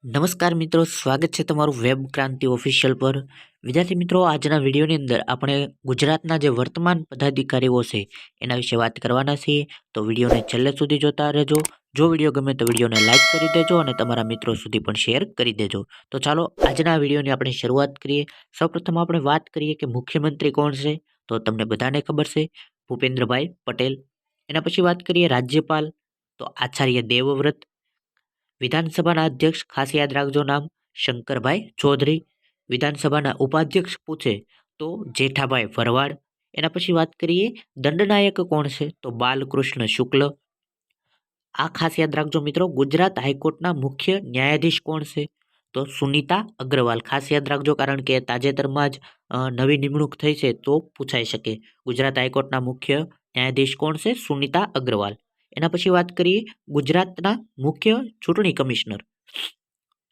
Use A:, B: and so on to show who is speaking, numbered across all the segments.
A: નમસ્કાર મિત્રો, સ્વાગત છે તમારું વેબ ક્રાંતિ ઓફિશિયલ પર. વિદ્યાર્થી મિત્રો, આજના વિડીયોની અંદર આપણે ગુજરાતના જે વર્તમાન પદાધિકારીઓ છે એના વિશે વાત કરવાના છીએ. તો વિડીયોને છેલ્લે સુધી જોતા રહેજો. જો વિડીયો ગમે તો વિડીયોને લાઇક કરી દેજો અને તમારા મિત્રો સુધી પણ શેર કરી દેજો. તો ચાલો આજના વિડીયોની આપણે શરૂઆત કરીએ. સૌપ્રથમ આપણે વાત કરીએ કે મુખ્યમંત્રી કોણ છે. તો તમને બધાને ખબર છે, ભૂપેન્દ્રભાઈ પટેલ. એના પછી વાત કરીએ રાજ્યપાલ, તો આચાર્ય દેવવ્રત. વિધાનસભાના અધ્યક્ષ, ખાસ યાદ રાખજો નામ, શંકરભાઈ ચૌધરી. વિધાનસભાના ઉપાધ્યક્ષ પૂછે તો જેઠાભાઈ ભરવાડ. એના પછી વાત કરીએ દંડનાયક કોણ છે, તો બાલકૃષ્ણ શુક્લ. આ ખાસ યાદ રાખજો મિત્રો. ગુજરાત હાઈકોર્ટના મુખ્ય ન્યાયાધીશ કોણ છે, તો સુનીતા અગ્રવાલ. ખાસ યાદ રાખજો, કારણ કે તાજેતરમાં જ નવી નિમણૂક થઈ છે તો પૂછાઈ શકે. ગુજરાત હાઈકોર્ટના મુખ્ય ન્યાયાધીશ કોણ છે, સુનીતા અગ્રવાલ. એના પછી વાત કરીએ ગુજરાતના મુખ્ય ચૂંટણી કમિશનર,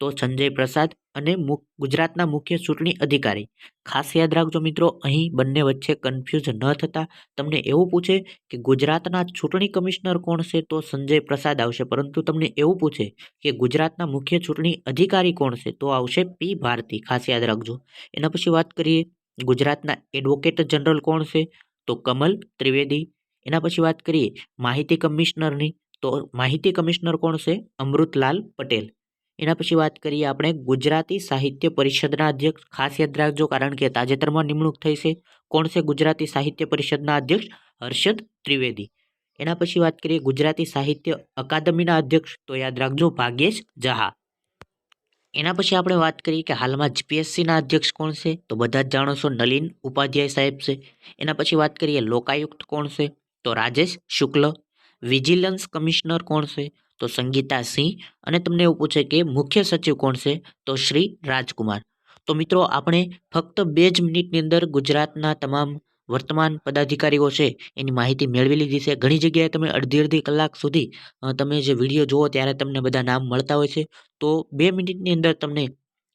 A: તો સંજય પ્રસાદ. અને ગુજરાતના મુખ્ય ચૂંટણી અધિકારી. ખાસ યાદ રાખજો મિત્રો, અહીં બંને વચ્ચે કન્ફ્યુઝ ન થતા. તમને એવું પૂછે કે ગુજરાતના ચૂંટણી કમિશનર કોણ છે, તો સંજય પ્રસાદ આવશે. પરંતુ તમને એવું પૂછે કે ગુજરાતના મુખ્ય ચૂંટણી અધિકારી કોણ છે, તો આવશે પી ભારતી. ખાસ યાદ રાખજો. એના પછી વાત કરીએ ગુજરાતના એડવોકેટ જનરલ કોણ છે, તો કમલ ત્રિવેદી. એના પછી વાત કરીએ માહિતી કમિશનરની, તો માહિતી કમિશનર કોણ છે, અમૃતલાલ પટેલ. એના પછી વાત કરીએ આપણે ગુજરાતી સાહિત્ય પરિષદના અધ્યક્ષ. ખાસ યાદ રાખજો, કારણ કે તાજેતરમાં નિમણૂક થઈ છે. કોણ છે ગુજરાતી સાહિત્ય પરિષદના અધ્યક્ષ, હર્ષદ ત્રિવેદી. એના પછી વાત કરીએ ગુજરાતી સાહિત્ય અકાદમીના અધ્યક્ષ, તો યાદ રાખજો ભાગ્યેશ જહા. એના પછી આપણે વાત કરીએ કે હાલમાં જીપીએસસીના અધ્યક્ષ કોણ છે, તો બધા જ જાણો છો નલિન ઉપાધ્યાય સાહેબ છે. એના પછી વાત કરીએ લોકાયુક્ત કોણ છે, તો રાજેશ શુક્લ. વિજિલન્સ કમિશનર કોણ છે, તો સંગીતા સિંહ. અને તમને એવું પૂછે કે મુખ્ય સચિવ કોણ છે, તો શ્રી રાજકુમાર. તો મિત્રો, આપણે ફક્ત 2 જ મિનિટની અંદર ગુજરાતના તમામ વર્તમાન પદાધિકારીઓ છે એની માહિતી મેળવી લીધી છે. ઘણી જગ્યાએ તમે અડધી કલાક સુધી તમે જે વિડીયો જુઓ ત્યારે તમને બધા નામ મળતા હોય છે. તો 2 મિનિટની અંદર તમને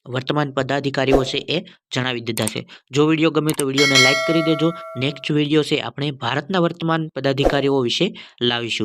A: વર્તમાન પદાધિકારીઓ છે એ જણાવી દીધા છે. જો વિડીયો ગમે તો વિડીયોને લાઇક કરી દેજો. નેક્સ્ટ વિડીયો છે આપણે ભારતના વર્તમાન પદાધિકારીઓ વિશે લાવીશું.